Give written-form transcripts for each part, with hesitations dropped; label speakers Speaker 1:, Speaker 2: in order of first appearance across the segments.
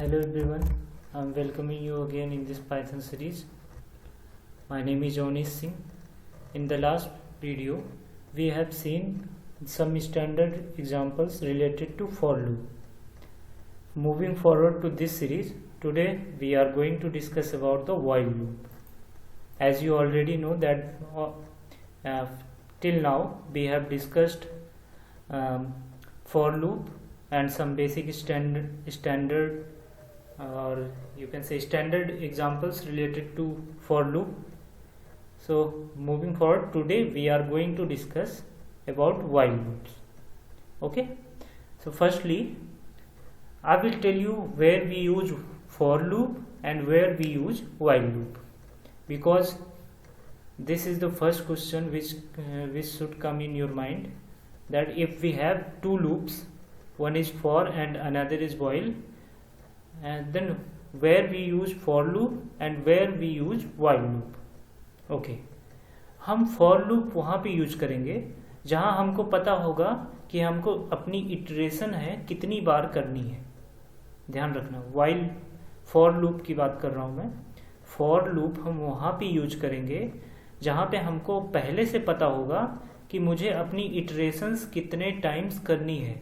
Speaker 1: Hello everyone, I'm welcoming you again in this Python series. My name is Jonish Singh. In the last video, we have seen some standard examples related to for loop. Moving forward to this series, today we are going to discuss about the while loop. As you already know that till now we have discussed for loop and some basic standard or you can say standard examples related to for loop. So moving forward, today we are going to discuss about while loops. Okay, so firstly I will tell you where we use for loop and where we use while loop, because this is the first question which should come in your mind, that if we have two loops, one is for and another is while, and then where we use for loop and where we use while loop. Okay, हम for loop वहाँ पे use करेंगे जहाँ हमको पता होगा कि हमको अपनी इटरेशन है कितनी बार करनी है. ध्यान रखना, वाइल फॉर लूप की बात कर रहा हूँ मैं. फॉर लूप हम वहाँ पे यूज करेंगे जहाँ पे हमको पहले से पता होगा कि मुझे अपनी इटरेशंस कितने टाइम्स करनी है.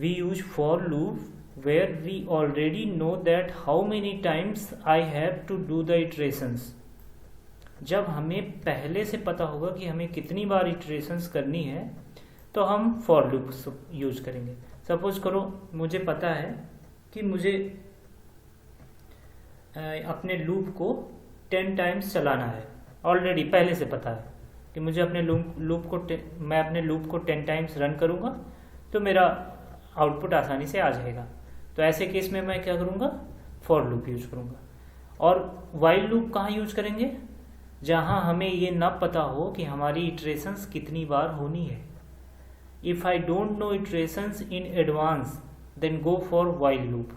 Speaker 1: We use for loop where we already know that how many times I have to do the iterations. जब हमें पहले से पता होगा कि हमें कितनी बार iterations करनी है तो हम for loop यूज करेंगे. सपोज करो मुझे पता है कि मुझे अपने लूप को 10 टाइम्स चलाना है. ऑलरेडी पहले से पता है कि मुझे अपने मैं अपने लूप को 10 टाइम्स रन करूँगा तो मेरा आउटपुट आसानी से आ जाएगा. तो ऐसे केस में मैं क्या करूँगा, फॉर लूप यूज करूँगा. और वाइल लूप कहाँ यूज करेंगे, जहाँ हमें ये ना पता हो कि हमारी इटरेशंस कितनी बार होनी है. If I don't know iterations in advance then go for while loop.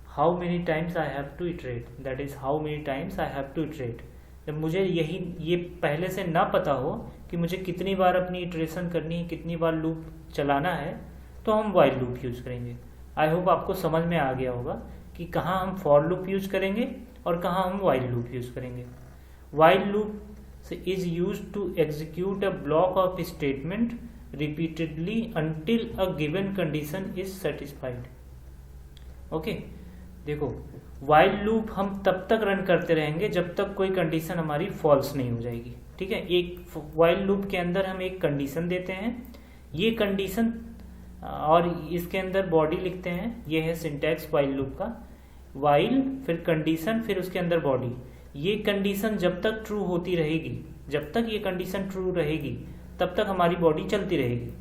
Speaker 1: How many times I have to iterate, that is how many times I have to iterate. जब मुझे ये पहले से ना पता हो कि मुझे कितनी बार अपनी इटरेशन करनी है, कितनी बार लूप चलाना है, तो हम वाइल लूप यूज करेंगे. आई होप आपको समझ में आ गया होगा कि कहाँ हम फॉर लूप यूज करेंगे और कहाँ हम वाइल लूप यूज करेंगे. While loop is use to execute a block of statement repeatedly until a given condition is satisfied. Okay, देखो वाइल लूप हम तब तक रन करते रहेंगे जब तक कोई कंडीशन हमारी फॉल्स नहीं हो जाएगी. ठीक है, एक वाइल लूप के अंदर हम एक कंडीशन देते हैं, ये कंडीशन और इसके अंदर बॉडी लिखते हैं. ये है सिंटैक्स वाइल लूप का. वाइल फिर कंडीशन फिर उसके अंदर बॉडी. ये कंडीशन जब तक ट्रू होती रहेगी, जब तक ये कंडीशन ट्रू रहेगी तब तक हमारी बॉडी चलती रहेगी.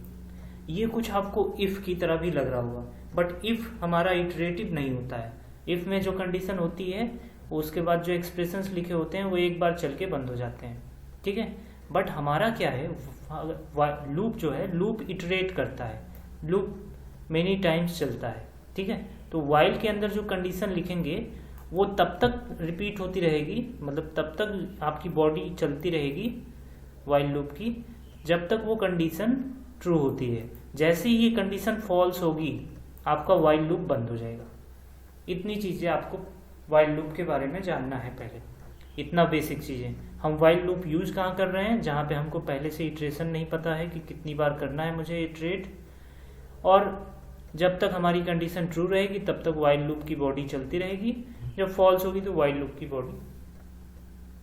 Speaker 1: ये कुछ आपको इफ़ की तरह भी लग रहा होगा, बट इफ़ हमारा इटरेटिव नहीं होता है. इफ़ में जो कंडीशन होती है उसके बाद जो एक्सप्रेशंस लिखे होते हैं वो एक बार चल के बंद हो जाते हैं. ठीक है, बट हमारा क्या है, लूप जो है लूप इटरेट करता है, लूप मेनी टाइम्स चलता है. ठीक है, तो वाइल के अंदर जो कंडीशन लिखेंगे वो तब तक रिपीट होती रहेगी, मतलब तब तक आपकी बॉडी चलती रहेगी वाइल लूप की जब तक वो कंडीशन ट्रू होती है. जैसे ही ये कंडीशन फॉल्स होगी आपका वाइल लूप बंद हो जाएगा. इतनी चीज़ें आपको वाइल लूप के बारे में जानना है. पहले इतना बेसिक चीज़ें. हम वाइल लूप यूज कहाँ कर रहे हैं, जहाँ पे हमको पहले से इटरेशन नहीं पता है कि कितनी बार करना है मुझे इटरेट, और जब तक हमारी कंडीशन ट्रू रहेगी तब तक वाइल लूप की बॉडी चलती रहेगी. जब फॉल्स होगी तो वाइल लूप की बॉडी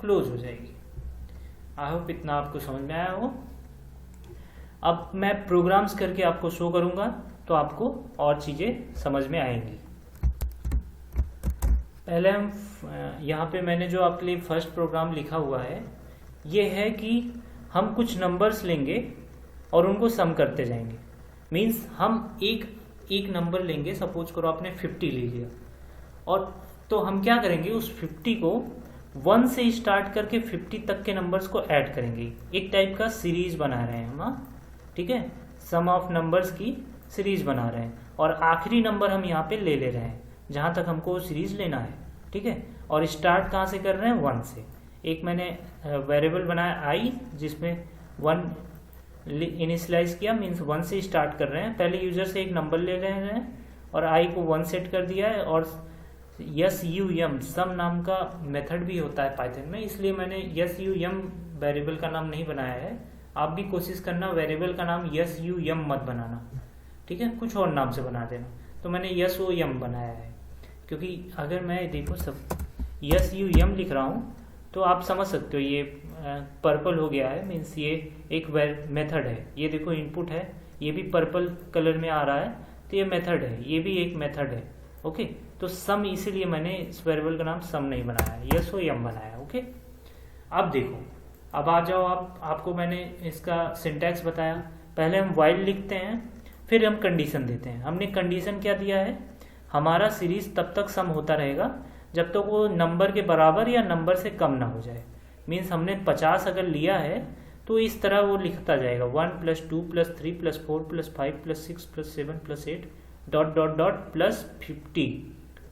Speaker 1: क्लोज हो जाएगी. आई होप इतना आपको समझ में आया हो. अब मैं प्रोग्राम्स करके आपको शो करूंगा तो आपको और चीज़ें समझ में आएंगी. पहले हम यहाँ पे मैंने जो आपके लिए फर्स्ट प्रोग्राम लिखा हुआ है ये है कि हम कुछ नंबर्स लेंगे और उनको सम करते जाएंगे. मीन्स हम एक नंबर लेंगे, सपोज करो आपने 50 ले लिया, और तो हम क्या करेंगे, उस 50 को 1 से स्टार्ट करके 50 तक के नंबर्स को ऐड करेंगे. एक टाइप का सीरीज बना रहे हैं हम. ठीक है, सम ऑफ नंबर्स की सीरीज बना रहे हैं और आखिरी नंबर हम यहाँ पे ले रहे हैं जहाँ तक हमको वो सीरीज लेना है. ठीक है, और स्टार्ट कहाँ से कर रहे हैं, 1 से. एक मैंने वेरिएबल बनाया i जिसमें 1 इनिशियलाइज किया, मीन्स 1 से स्टार्ट कर रहे हैं. पहले यूजर से एक नंबर ले रहे हैं और आई को 1 सेट कर दिया है। और SUM सम नाम का मेथड भी होता है पाइथन में, इसलिए मैंने SUM वेरिएबल का नाम नहीं बनाया है। आप भी कोशिश करना वेरिएबल का नाम SUM मत बनाना, ठीक है, कुछ और नाम से बना देना। तो मैंने SOM बनाया है, क्योंकि अगर मैं देखो सब SUM लिख रहा हूँ तो आप समझ सकते हो ये पर्पल हो गया है, मीन्स ये एक मेथड है। ये देखो इनपुट है, ये भी पर्पल कलर में आ रहा है, तो ये मेथड है, ये भी एक मेथड है। ओके, तो सम इसीलिए मैंने इस वेरिएबल का नाम सम नहीं बनाया है, SOM बनाया। ओके, अब देखो, अब आ जाओ आपको मैंने इसका सिंटैक्स बताया। पहले हम व्हाइल लिखते हैं, फिर हम कंडीशन देते हैं। हमने कंडीशन क्या दिया है, हमारा सीरीज तब तक सम होता रहेगा जब तक तो वो नंबर के बराबर या नंबर से कम ना हो जाए। मीन्स हमने 50 अगर लिया है तो इस तरह वो लिखता जाएगा 1 + 2 + 3 + 4 + 5 + 6 + 7 + 8 ... +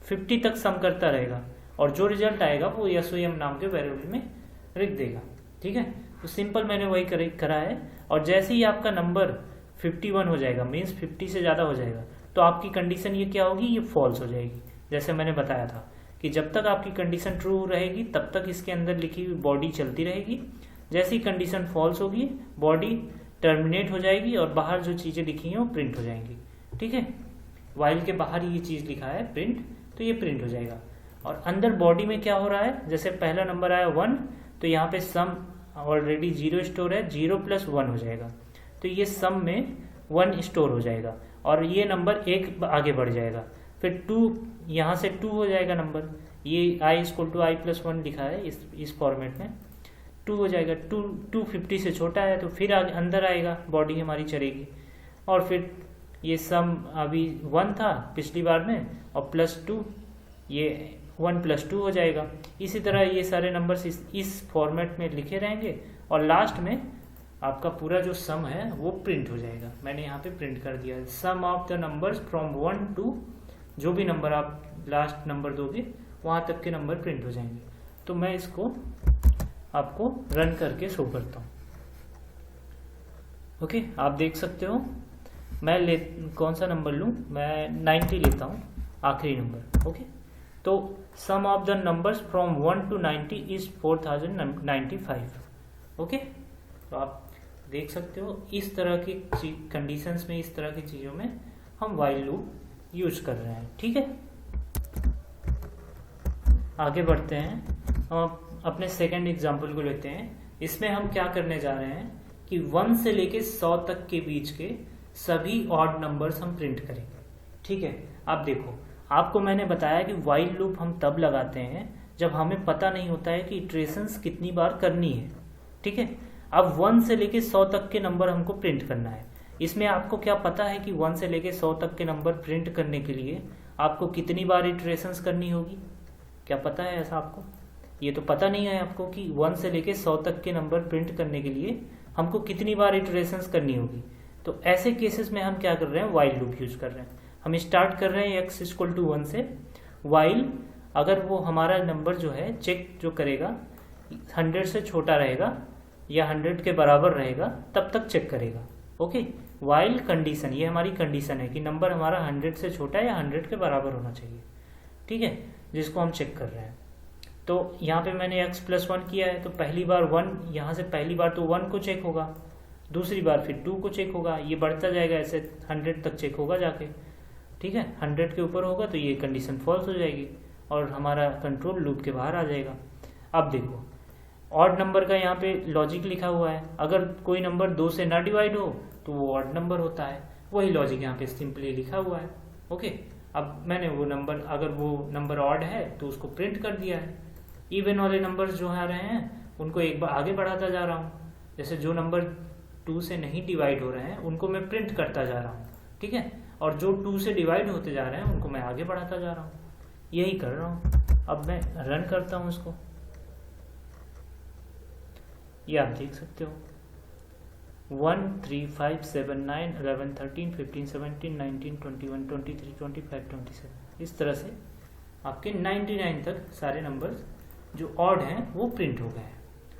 Speaker 1: 50 तक सम करता रहेगा, और जो रिजल्ट आएगा वो SOM नाम के वेरिएबल में लिख देगा। ठीक है, तो सिंपल मैंने वही करा है। और जैसे ही आपका नंबर 51 हो जाएगा, मीन्स 50 से ज़्यादा हो जाएगा, तो आपकी कंडीशन ये क्या होगी, ये फॉल्स हो जाएगी। जैसे मैंने बताया था कि जब तक आपकी कंडीशन ट्रू रहेगी तब तक इसके अंदर लिखी हुई बॉडी चलती रहेगी। जैसी कंडीशन फॉल्स होगी, बॉडी टर्मिनेट हो जाएगी और बाहर जो चीज़ें लिखी हैं वो प्रिंट हो जाएंगी। ठीक है, वाइल के बाहर ये चीज़ लिखा है प्रिंट, तो ये प्रिंट हो जाएगा। और अंदर बॉडी में क्या हो रहा है, जैसे पहला नंबर आया 1, तो यहाँ पे सम ऑलरेडी 0 स्टोर है, 0 + 1 हो जाएगा, तो ये सम में 1 स्टोर हो जाएगा और ये नंबर 1 आगे बढ़ जाएगा। फिर 2, यहाँ से 2 हो जाएगा नंबर, ये i = i + 1 लिखा है इस फॉर्मेट में, 2 हो जाएगा। 2 50 से छोटा है तो फिर आगे अंदर आएगा, बॉडी हमारी चलेगी। और फिर ये सम अभी 1 था पिछली बार में, और +2, ये 1 + 2 हो जाएगा। इसी तरह ये सारे नंबर्स इस फॉर्मेट में लिखे रहेंगे और लास्ट में आपका पूरा जो सम है वो प्रिंट हो जाएगा। मैंने यहाँ पे प्रिंट कर दिया, sum of the numbers from 1 to, जो भी नंबर आप लास्ट नंबर दोगे वहाँ तक के नंबर प्रिंट हो जाएंगे। तो मैं इसको आपको रन करके शो करता हूँ। ओके, आप देख सकते हो मैं कौन सा नंबर लूँ, मैं 90 लेता हूँ, आखिरी नंबर। ओके, तो sum of the numbers from 1 to 90 is 4095। Okay, तो आप देख सकते हो इस तरह की कंडीशंस में, इस तरह की चीज़ों में हम व्हाइल लूप यूज कर रहे हैं। ठीक है, आगे बढ़ते हैं, हम अपने सेकंड एग्जाम्पल को लेते हैं। इसमें हम क्या करने जा रहे हैं कि 1 से लेके 100 तक के बीच के सभी ऑड नंबर्स हम प्रिंट करेंगे। ठीक है, आप देखो, आपको मैंने बताया कि व्हाइल लूप हम तब लगाते हैं जब हमें पता नहीं होता है कि इटरेशंस कितनी बार करनी है। ठीक है, अब 1 से लेके 100 तक के नंबर हमको प्रिंट करना है। इसमें आपको क्या पता है कि 1 से लेके 100 तक के नंबर प्रिंट करने के लिए आपको कितनी बार इटरेशंस करनी होगी? क्या पता है ऐसा आपको? ये तो पता नहीं है आपको कि 1 से लेके 100 तक के नंबर प्रिंट करने के लिए हमको कितनी बार इटरेशंस करनी होगी। तो ऐसे केसेस में हम क्या कर रहे हैं, व्हाइल लूप यूज कर रहे हैं। हम स्टार्ट कर रहे हैं x = 1 से, व्हाइल अगर वो हमारा नंबर जो है चेक जो करेगा 100 से छोटा रहेगा या 100 के बराबर रहेगा तब तक चेक करेगा। ओके, व्हाइल कंडीशन, ये हमारी कंडीशन है कि नंबर हमारा 100 से छोटा या 100 के बराबर होना चाहिए। ठीक है, जिसको हम चेक कर रहे हैं। तो यहाँ पे मैंने x + 1 किया है, तो पहली बार 1, यहाँ से पहली बार तो 1 को चेक होगा, दूसरी बार फिर 2 को चेक होगा, ये बढ़ता जाएगा, ऐसे 100 तक चेक होगा जाके। ठीक है, 100 के ऊपर होगा तो ये कंडीशन फॉल्स हो जाएगी और हमारा कंट्रोल लूप के बाहर आ जाएगा। अब देखो, ऑड नंबर का यहाँ पे लॉजिक लिखा हुआ है, अगर कोई नंबर 2 से ना डिवाइड हो तो वो ऑड नंबर होता है, वही लॉजिक यहाँ पे सिंपली लिखा हुआ है। ओके, अब मैंने वो नंबर, अगर वो नंबर ऑड है तो उसको प्रिंट कर दिया है। इवन वाले नंबर्स जो आ रहे हैं उनको एक बार आगे बढ़ाता जा रहा हूँ, जैसे जो नंबर 2 से नहीं डिवाइड हो रहे हैं उनको मैं प्रिंट करता जा रहा हूँ। ठीक है, और जो 2 से डिवाइड होते जा रहे हैं उनको मैं आगे बढ़ाता जा रहा हूँ, यही कर रहा हूँ। अब मैं रन करता हूँ इसको, ये आप देख सकते हो 1 3 5 7 9 11 13 15 17 19 21 23 25 27, इस तरह से आपके 99 तक सारे नंबर्स जो ऑड हैं वो प्रिंट हो गए हैं।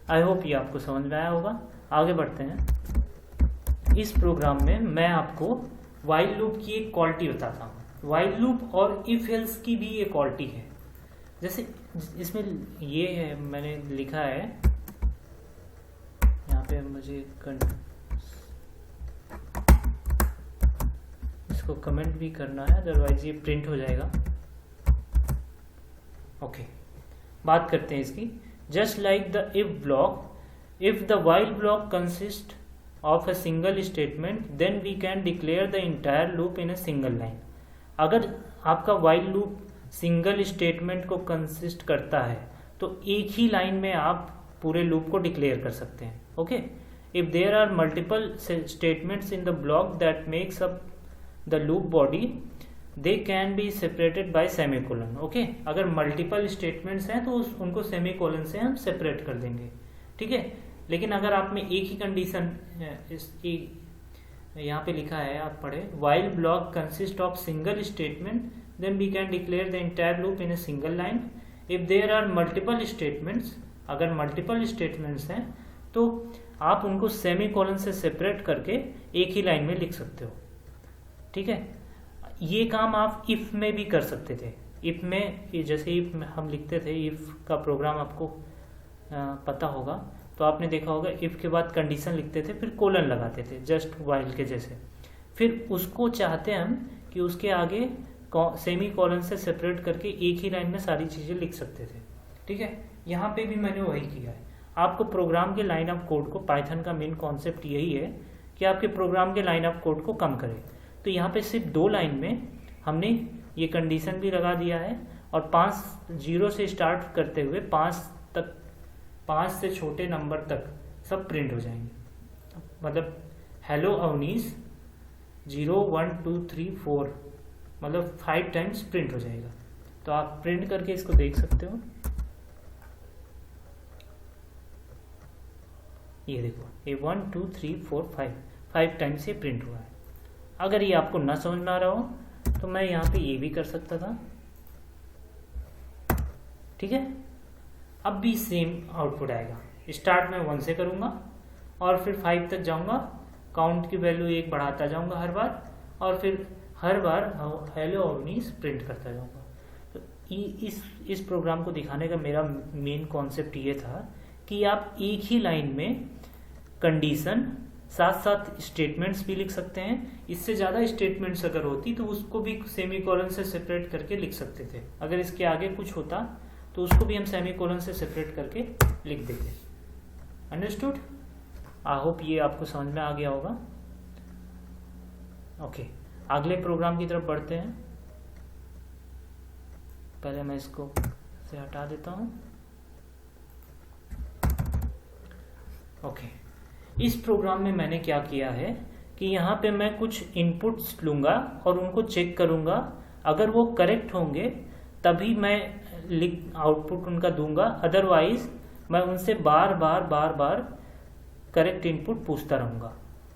Speaker 1: आई होप ये आपको समझ में आया होगा। आगे बढ़ते हैं। इस प्रोग्राम में मैं आपको व्हाइल लूप की एक क्वालिटी बताता हूँ। वाइल लूप और इफ एल्स की भी ये क्वालिटी है। जैसे इसमें ये है, मैंने लिखा है यहाँ पे, मुझे इसको कमेंट भी करना है, अदरवाइज ये प्रिंट हो जाएगा। ओके, बात करते हैं इसकी। Just like the if block, if the while block consist of a single statement then we can declare the entire loop in a single line. अगर आपका वाइल लूप सिंगल स्टेटमेंट को consist करता है तो एक ही लाइन में आप पूरे लूप को डिक्लेयर कर सकते हैं। Okay, if there are multiple statements in the block that makes up the loop body they can be separated by semicolon. Okay, अगर मल्टीपल स्टेटमेंट्स हैं तो उनको सेमीकोलन से हम सेपरेट कर देंगे। ठीक है, लेकिन अगर आप में एक ही कंडीशन यहाँ पे लिखा है, आप पढ़े, while block consist of single statement then we can declare the entire loop in a single line. if there are multiple statements, अगर multiple statements हैं तो आप उनको सेमी कोलन से सेपरेट करके एक ही लाइन में लिख सकते हो। ठीक है, ये काम आप इफ में भी कर सकते थे। इफ में जैसे इफ हम लिखते थे, इफ का प्रोग्राम आपको पता होगा तो आपने देखा होगा, इफ के बाद कंडीशन लिखते थे फिर कोलन लगाते थे, जस्ट वाइल के जैसे। फिर उसको चाहते हम कि उसके आगे सेमी कॉलन से सेपरेट करके एक ही लाइन में सारी चीज़ें लिख सकते थे। ठीक है, यहाँ पे भी मैंने वही किया है। आपको प्रोग्राम के लाइन ऑफ कोड को, पाइथन का मेन कॉन्सेप्ट यही है कि आपके प्रोग्राम के लाइन ऑफ कोड को कम करे। तो यहाँ पे सिर्फ 2 लाइन में हमने ये कंडीशन भी लगा दिया है और 0 से स्टार्ट करते हुए 5 से छोटे नंबर तक सब प्रिंट हो जाएंगे। मतलब हेलो अवनीश 0 1 2 3 4 मतलब 5 टाइम्स प्रिंट हो जाएगा। तो आप प्रिंट करके इसको देख सकते हो। ये देखो, ये 1 2 3 4 5 टाइम्स ये प्रिंट हुआ है। अगर ये आपको ना समझ में आ रहा हो तो मैं यहाँ पे ये भी कर सकता था। ठीक है, अब भी सेम आउटपुट आएगा। स्टार्ट में 1 से करूँगा और फिर 5 तक जाऊँगा, काउंट की वैल्यू 1 बढ़ाता जाऊँगा हर बार, और फिर हर बार हेलो अवनीश प्रिंट करता जाऊँगा। तो इस प्रोग्राम को दिखाने का मेरा मेन कॉन्सेप्ट ये था कि आप एक ही लाइन में कंडीशन साथ साथ स्टेटमेंट्स भी लिख सकते हैं। इससे ज़्यादा स्टेटमेंट्स अगर होती तो उसको भी सेमीकोलन से सेपरेट करके लिख सकते थे। अगर इसके आगे कुछ होता तो उसको भी हम सेमीकोलन से सेपरेट करके लिख देते। अंडरस्टूड? आई होप ये आपको समझ में आ गया होगा। ओके, अगले प्रोग्राम की तरफ बढ़ते हैं। पहले मैं इसको से हटा देता हूं। ओके, इस प्रोग्राम में मैंने क्या किया है कि यहाँ पे मैं कुछ इनपुट्स लूँगा और उनको चेक करूँगा। अगर वो करेक्ट होंगे तभी मैं आउटपुट उनका दूंगा, अदरवाइज मैं उनसे बार बार करेक्ट इनपुट पूछता रहूँगा।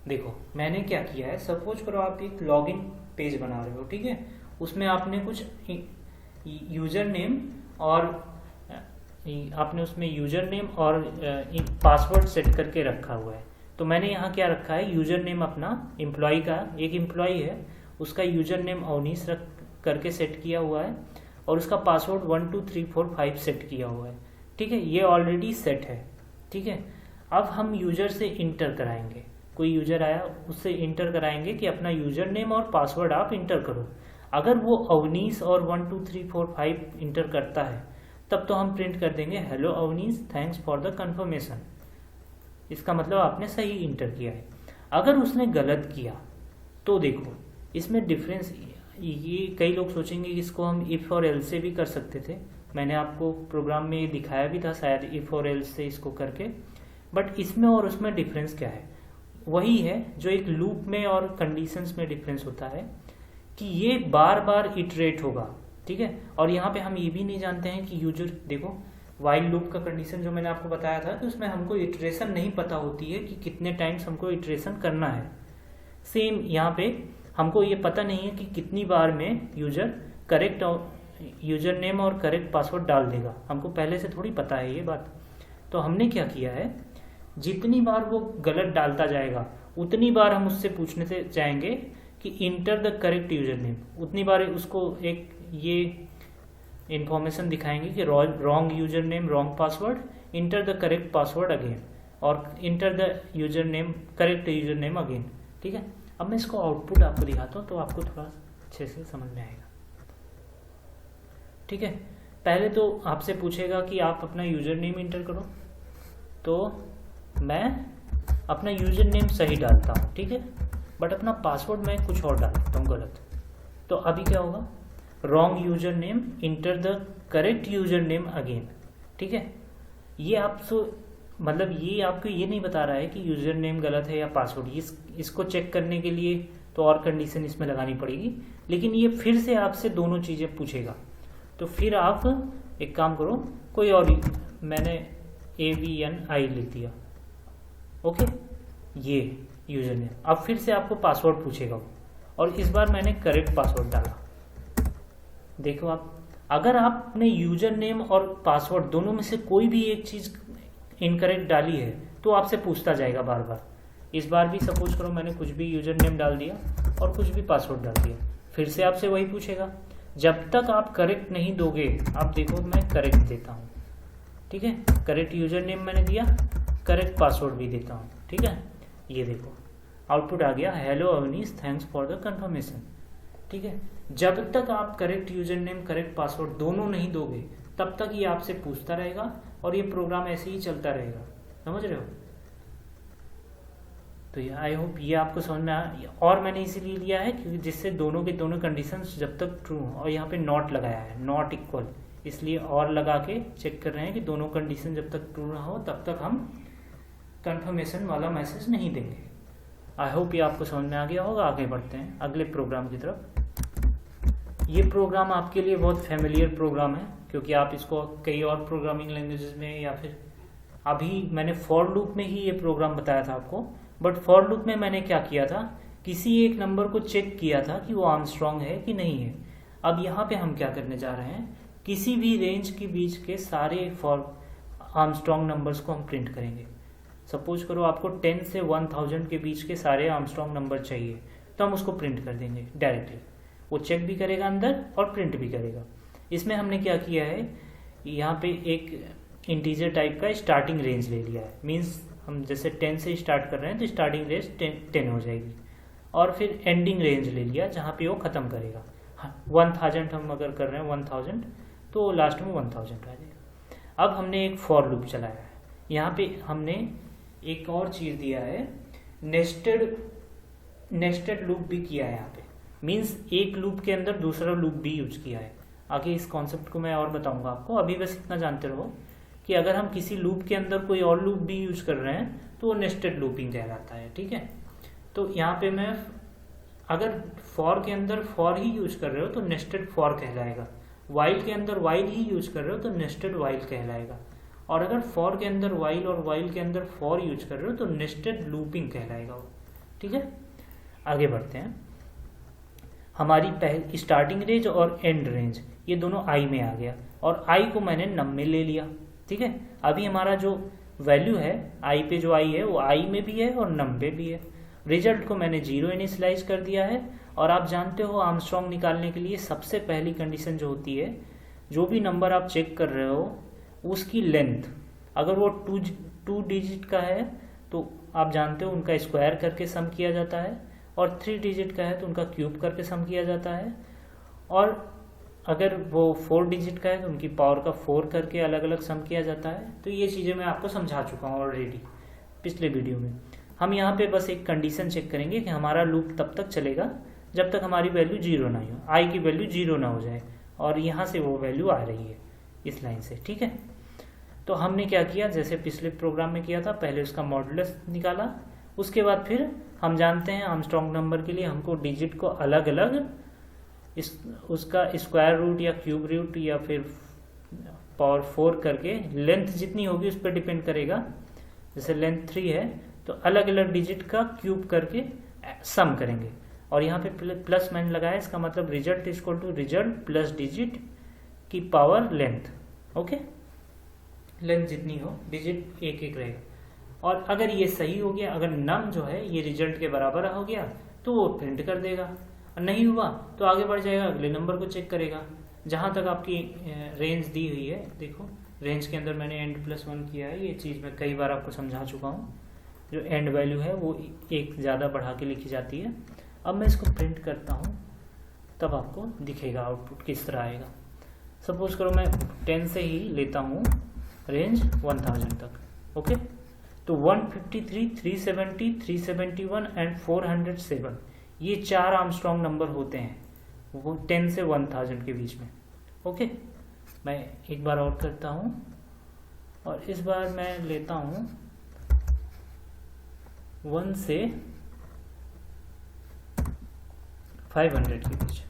Speaker 1: देखो मैंने क्या किया है, सपोज करो आप एक लॉगिन पेज बना रहे हो। ठीक है, उसमें आपने कुछ यूजर नेम और पासवर्ड सेट करके रखा हुआ है। तो मैंने यहाँ क्या रखा है, यूजर नेम अपना एम्प्लॉय का, एक एम्प्लॉय है उसका यूजर नेम अवनीश रख करके सेट किया हुआ है और उसका पासवर्ड 1 2 3 4 5 सेट किया हुआ है। ठीक है, ये ऑलरेडी सेट है। ठीक है, अब हम यूजर से इंटर कराएंगे। कोई यूजर आया उससे इंटर कराएंगे कि अपना यूजर नेम और पासवर्ड आप इंटर करो। अगर वो अवनीश और 1 2 3 4 5 इंटर करता है तब तो हम प्रिंट कर देंगे hello Avneesh thanks for the confirmation. इसका मतलब आपने सही इंटर किया है। अगर उसने गलत किया तो देखो इसमें डिफरेंस ये कई लोग सोचेंगे कि इसको हम इफ और एल्स से भी कर सकते थे। मैंने आपको प्रोग्राम में दिखाया भी था शायद इफ और एल्स से इसको करके, बट इसमें और उसमें डिफरेंस क्या है, वही है जो एक लूप में और कंडीशंस में डिफरेंस होता है कि ये बार बार इटरेट होगा। ठीक है, और यहाँ पे हम ये भी नहीं जानते हैं कि यूजर, देखो वाइल लूप का कंडीशन जो मैंने आपको बताया था कि उसमें हमको इटरेशन नहीं पता होती है कि कितने टाइम्स हमको इटरेशन करना है। सेम यहाँ पे हमको ये पता नहीं है कि कितनी बार में यूजर करेक्ट यूजर नेम और करेक्ट पासवर्ड डाल देगा, हमको पहले से थोड़ी पता है ये बात। तो हमने क्या किया है, जितनी बार वो गलत डालता जाएगा उतनी बार हम उससे पूछने से जाएंगे कि enter the correct user name, उतनी बार उसको एक ये इंफॉर्मेशन दिखाएंगे कि wrong user name wrong password, enter the correct password again, और enter the user name correct user name again. ठीक है, अब मैं इसको आउटपुट आपको दिखाता हूँ तो आपको थोड़ा अच्छे से समझ में आएगा। ठीक है, पहले तो आपसे पूछेगा कि आप अपना यूजर नेम इंटर करो, तो मैं अपना यूजर नेम सही डालता हूँ, ठीक है, बट अपना पासवर्ड मैं कुछ और डाल देता हूँ गलत। तो अभी क्या होगा, wrong user name inter the correct user name again. ठीक है, ये आपसे मतलब ये आपको ये नहीं बता रहा है कि यूजर नेम गलत है या पासवर्ड, इसको चेक करने के लिए तो और कंडीशन इसमें लगानी पड़ेगी, लेकिन ये फिर से आपसे दोनों चीज़ें पूछेगा। तो फिर आप एक काम करो, कोई और, मैंने AVNI लिख दिया, ओके, ये यूजर नेम। अब फिर से आपको पासवर्ड पूछेगा वो, और इस बार मैंने करेक्ट पासवर्ड डाला। देखो आप, अगर आपने यूजर नेम और पासवर्ड दोनों में से कोई भी एक चीज़ इनकरेक्ट डाली है तो आपसे पूछता जाएगा बार बार। इस बार भी सपोज करो मैंने कुछ भी यूजर नेम डाल दिया और कुछ भी पासवर्ड डाल दिया, फिर से आपसे वही पूछेगा। जब तक आप करेक्ट नहीं दोगे, आप देखो मैं करेक्ट देता हूँ, ठीक है, करेक्ट यूजर नेम मैंने दिया, करेक्ट पासवर्ड भी देता हूँ। ठीक है, ये देखो आउटपुट आ गया, hello Avneesh thanks for the confirmation. ठीक है, जब तक आप correct user name correct password दोनों नहीं दोगे तब तक ये आपसे पूछता रहेगा और ये प्रोग्राम ऐसे ही चलता रहेगा। समझ रहे हो? तो ये आई होप ये आपको समझ में आया। और मैंने इसीलिए लिया है क्योंकि जिससे दोनों के दोनों कंडीशंस जब तक ट्रू हो, और यहाँ पे नॉट लगाया है, नॉट इक्वल, इसलिए और लगा के चेक कर रहे हैं कि दोनों कंडीशन जब तक ट्रू ना हो तब तक हम कंफर्मेशन वाला मैसेज नहीं देंगे। आई होप ये आपको समझ में आ गया होगा। आगे बढ़ते हैं अगले प्रोग्राम की तरफ। ये प्रोग्राम आपके लिए बहुत फेमिलियर प्रोग्राम है क्योंकि आप इसको कई और प्रोग्रामिंग लैंग्वेजेस में, या फिर अभी मैंने फॉर लूप में ही ये प्रोग्राम बताया था आपको, बट फॉर लूप में मैंने क्या किया था, किसी एक नंबर को चेक किया था कि वो आर्मस्ट्रॉन्ग है कि नहीं है। अब यहाँ पे हम क्या करने जा रहे हैं, किसी भी रेंज के बीच के सारे फॉर आर्मस्ट्रॉन्ग नंबर्स को हम प्रिंट करेंगे। सपोज करो आपको 10 से 1000 के बीच के सारे आर्मस्ट्रॉन्ग नंबर चाहिए, तो हम उसको प्रिंट कर देंगे डायरेक्टली। वो चेक भी करेगा अंदर और प्रिंट भी करेगा। इसमें हमने क्या किया है, यहाँ पे एक इंटीजर टाइप का स्टार्टिंग रेंज ले लिया है। मीन्स हम जैसे 10 से स्टार्ट कर रहे हैं तो स्टार्टिंग रेंज 10 हो जाएगी, और फिर एंडिंग रेंज ले लिया जहाँ पे वो ख़त्म करेगा। हाँ, 1000 हम अगर कर रहे हैं 1000 तो लास्ट में 1000 आ जाएगा। अब हमने एक फॉर लूप चलाया है, यहाँ पे हमने एक और चीज़ दिया है, नेस्टेड लूप भी किया है यहाँ पे। मीन्स एक लूप के अंदर दूसरा लूप भी यूज किया है। आगे इस कॉन्सेप्ट को मैं और बताऊंगा आपको, अभी बस इतना जानते रहो कि अगर हम किसी लूप के अंदर कोई और लूप भी यूज कर रहे हैं तो वो नेस्टेड लूपिंग कहलाता है। ठीक है, तो यहाँ पे मैं अगर फॉर के अंदर फॉर ही यूज कर रहे हो तो नेस्टेड फॉर कहलाएगा, वाइल के अंदर वाइल ही यूज कर रहे हो तो नेस्टेड वाइल कहलाएगा, और अगर फॉर के अंदर वाइल और वाइल के अंदर फॉर यूज कर रहे हो तो नेस्टेड लूपिंग कहलाएगा वो। ठीक है, आगे बढ़ते हैं। हमारी पहली स्टार्टिंग रेंज और एंड रेंज ये दोनों आई में आ गया, और आई को मैंने नम में ले लिया। ठीक है, अभी हमारा जो वैल्यू है आई पे, जो आई है वो आई में भी है और नम पे भी है। रिजल्ट को मैंने 0 इनिशियलाइज कर दिया है, और आप जानते हो आर्मस्ट्रॉन्ग निकालने के लिए सबसे पहली कंडीशन जो होती है, जो भी नंबर आप चेक कर रहे हो उसकी लेंथ, अगर वो 2 डिजिट का है तो आप जानते हो उनका स्क्वायर करके सम किया जाता है, और 3 डिजिट का है तो उनका क्यूब करके सम किया जाता है, और अगर वो 4 डिजिट का है तो उनकी पावर का 4 करके अलग अलग सम किया जाता है। तो ये चीज़ें मैं आपको समझा चुका हूँ ऑलरेडी पिछले वीडियो में। हम यहाँ पे बस एक कंडीशन चेक करेंगे कि हमारा लूप तब तक चलेगा जब तक हमारी वैल्यू 0 ना हो, आई की वैल्यू 0 ना हो जाए, और यहाँ से वो वैल्यू आ रही है इस लाइन से। ठीक है, तो हमने क्या किया, जैसे पिछले प्रोग्राम में किया था, पहले उसका मॉडुलस निकाला, उसके बाद फिर हम जानते हैं आर्मस्ट्रॉन्ग नंबर के लिए हमको डिजिट को अलग अलग उसका स्क्वायर रूट या क्यूब रूट या फिर पावर 4 करके, लेंथ जितनी होगी उस पर डिपेंड करेगा। जैसे लेंथ 3 है तो अलग अलग डिजिट का क्यूब करके सम करेंगे, और यहाँ पे प्लस मैंने लगाया, इसका मतलब result is equal to result plus digit की पावर लेंथ। ओके, लेंथ जितनी हो डिजिट एक एक रहेगा, और अगर ये सही हो गया, अगर नम जो है ये रिजल्ट के बराबर हो गया तो वो प्रिंट कर देगा, और नहीं हुआ तो आगे बढ़ जाएगा, अगले नंबर को चेक करेगा। जहाँ तक आपकी रेंज दी हुई है, देखो रेंज के अंदर मैंने end+1 किया है, ये चीज़ मैं कई बार आपको समझा चुका हूँ। जो एंड वैल्यू है वो एक ज़्यादा बढ़ा के लिखी जाती है। अब मैं इसको प्रिंट करता हूँ, तब आपको दिखेगा आउटपुट किस तरह आएगा। सपोज करो मैं 10 से ही लेता हूँ रेंज 1000 तक, ओके। तो 153, 370, 371 एंड 407, ये 4 आर्मस्ट्रॉन्ग नंबर होते हैं, वो 10 से 1000 के बीच में, ओके। मैं एक बार और करता हूँ, और इस बार मैं लेता हूँ 1 से 500 के बीच।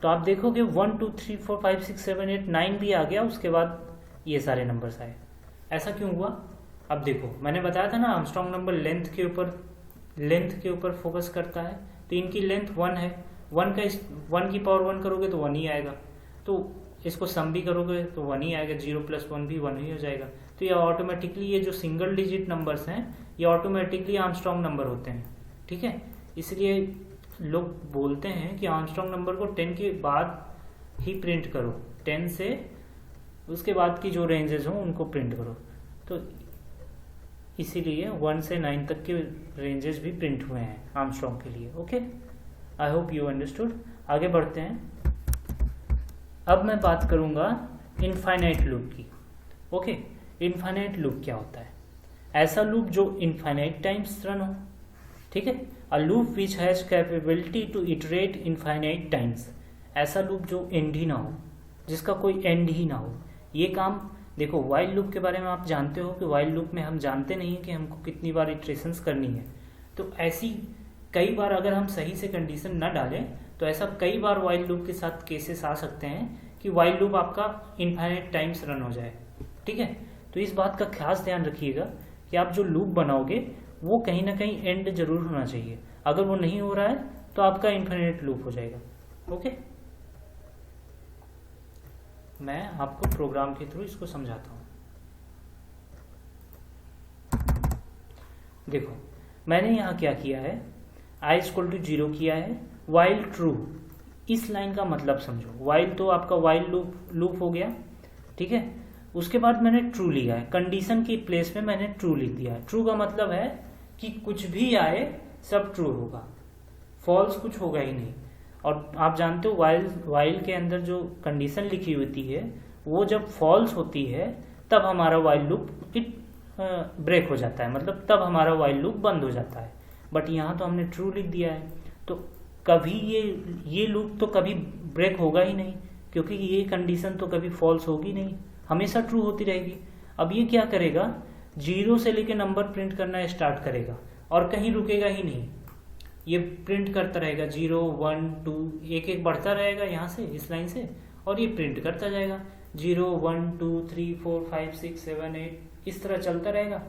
Speaker 1: तो आप देखोगे 1 2 3 4 5 6 7 8 9 भी आ गया, उसके बाद ये सारे नंबर्स आए। ऐसा क्यों हुआ? अब देखो मैंने बताया था ना, आर्मस्ट्रॉन्ग नंबर लेंथ के ऊपर फोकस करता है। तो इनकी लेंथ 1 है, 1 की पावर 1 करोगे तो 1 ही आएगा, तो इसको सम भी करोगे तो 1 ही आएगा, 0+1 भी 1 ही हो जाएगा। तो ये ऑटोमेटिकली, ये जो सिंगल डिजिट नंबर्स हैं ये ऑटोमेटिकली आर्मस्ट्रॉन्ग नंबर होते हैं, ठीक है। इसलिए लोग बोलते हैं कि आर्मस्ट्रॉन्ग नंबर को 10 के बाद ही प्रिंट करो, 10 से उसके बाद की जो रेंजेस हों उनको प्रिंट करो। तो इसीलिए 1 से 9 तक के रेंजेस भी प्रिंट हुए हैं आर्मस्ट्रॉन्ग के लिए, okay. I hope you understood. आगे बढ़ते हैं। अब मैं बात करूंगा इनफाइनाइट लूप की, ओके। इनफाइनाइट लूप क्या होता है? ऐसा लूप जो इनफाइनाइट टाइम्स रन हो, ठीक है। A loop which has capability to iterate infinite times, ऐसा लूप जो एंड ही ना हो, जिसका कोई एंड ही ना हो। ये काम देखो, वाइल लूप के बारे में आप जानते हो कि वाइल लूप में हम जानते नहीं है कि हमको कितनी बार इटरेशंस करनी है। तो ऐसी कई बार अगर हम सही से कंडीशन न डालें तो ऐसा कई बार वाइल लूप के साथ केसेस आ सकते हैं कि वाइल लूप आपका इनफाइनाइट टाइम्स रन हो जाए, ठीक है। तो इस बात का खास ध्यान रखिएगा कि आप जो लूप बनाओगे वो कहीं ना कहीं एंड जरूर होना चाहिए। अगर वो नहीं हो रहा है तो आपका इनफाइनाइट लूप हो जाएगा, ओके। मैं आपको प्रोग्राम के थ्रू इसको समझाता हूँ। देखो मैंने यहाँ क्या किया है, i = 0 किया है, वाइल ट्रू। इस लाइन का मतलब समझो, वाइल तो आपका वाइल लूप हो गया, ठीक है। उसके बाद मैंने ट्रू लिया है, कंडीशन की प्लेस में मैंने ट्रू लिख दिया है। ट्रू का मतलब है कि कुछ भी आए सब ट्रू होगा, फॉल्स कुछ होगा ही नहीं। और आप जानते हो वाइल के अंदर जो कंडीशन लिखी होती है वो जब फॉल्स होती है तब हमारा वाइल लूप ब्रेक हो जाता है, मतलब तब हमारा वाइल लूप बंद हो जाता है। बट यहाँ तो हमने ट्रू लिख दिया है, तो कभी ये लूप तो कभी ब्रेक होगा ही नहीं, क्योंकि ये कंडीशन तो कभी फॉल्स होगी नहीं, हमेशा ट्रू होती रहेगी। अब ये क्या करेगा, 0 से लेके नंबर प्रिंट करना स्टार्ट करेगा और कहीं रुकेगा ही नहीं, ये प्रिंट करता रहेगा 0 1 2, एक एक बढ़ता रहेगा यहाँ से, इस लाइन से, और ये प्रिंट करता जाएगा 0 1 2 3 4 5 6 7 8, इस तरह चलता रहेगा।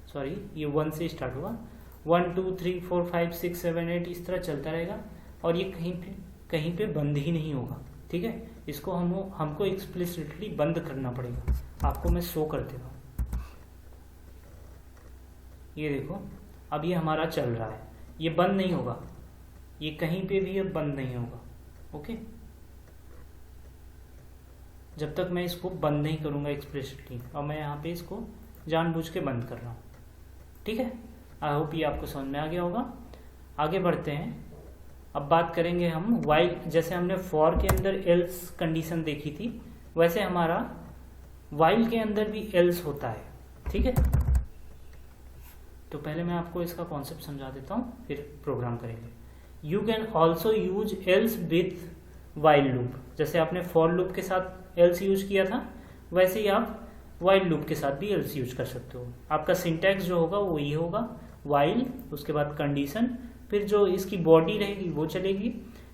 Speaker 1: सॉरी, ये 1 से स्टार्ट हुआ, 1 2 3 4 5 6 7 8, इस तरह चलता रहेगा, और ये कहीं पे बंद ही नहीं होगा, ठीक है। इसको हमको एक्सप्लिसिटली बंद करना पड़ेगा। आपको मैं शो कर देता हूँ, ये देखो अब ये हमारा चल रहा है, ये बंद नहीं होगा, ये कहीं पे भी अब बंद नहीं होगा, ओके। जब तक मैं इसको बंद नहीं करूंगा एक्सप्लिसिटली, और मैं यहाँ पे इसको जानबूझ के बंद कर रहा हूँ, ठीक है। आई होप ये आपको समझ में आ गया होगा। आगे बढ़ते हैं। अब बात करेंगे हम वाइल, जैसे हमने फॉर के अंदर एल्स कंडीशन देखी थी, वैसे हमारा वाइल के अंदर भी एल्स होता है, ठीक है। तो पहले मैं आपको इसका कॉन्सेप्ट समझा देता हूँ, फिर प्रोग्राम करेंगे। You can also use else with while loop, जैसे आपने फॉर लूप के साथ एल्स यूज किया था, वैसे ही आप वाइल लूप के साथ भी एल्स यूज कर सकते हो। आपका सिंटैक्स जो होगा वो ये होगा, वाइल, उसके बाद कंडीशन, फिर जो इसकी बॉडी रहेगी वो चलेगी,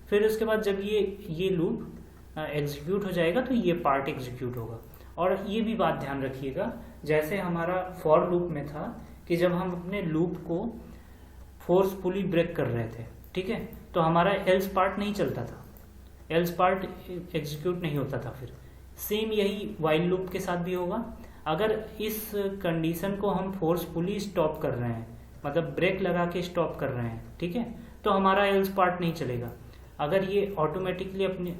Speaker 1: फिर उसके बाद जब ये लूप एग्जीक्यूट हो जाएगा तो ये पार्ट एग्जीक्यूट होगा। और ये भी बात ध्यान रखिएगा, जैसे हमारा फॉर लूप में था कि जब हम अपने लूप को फोर्सफुली ब्रेक कर रहे थे, ठीक है, तो हमारा एल्स पार्ट नहीं चलता था, एल्स पार्ट एग्जीक्यूट नहीं होता था। फिर सेम यही वाइल लूप के साथ भी होगा। अगर इस कंडीशन को हम फोर्सफुली स्टॉप कर रहे हैं, मतलब ब्रेक लगा के स्टॉप कर रहे हैं, ठीक है, तो हमारा एल्स पार्ट नहीं चलेगा। अगर ये ऑटोमेटिकली अपने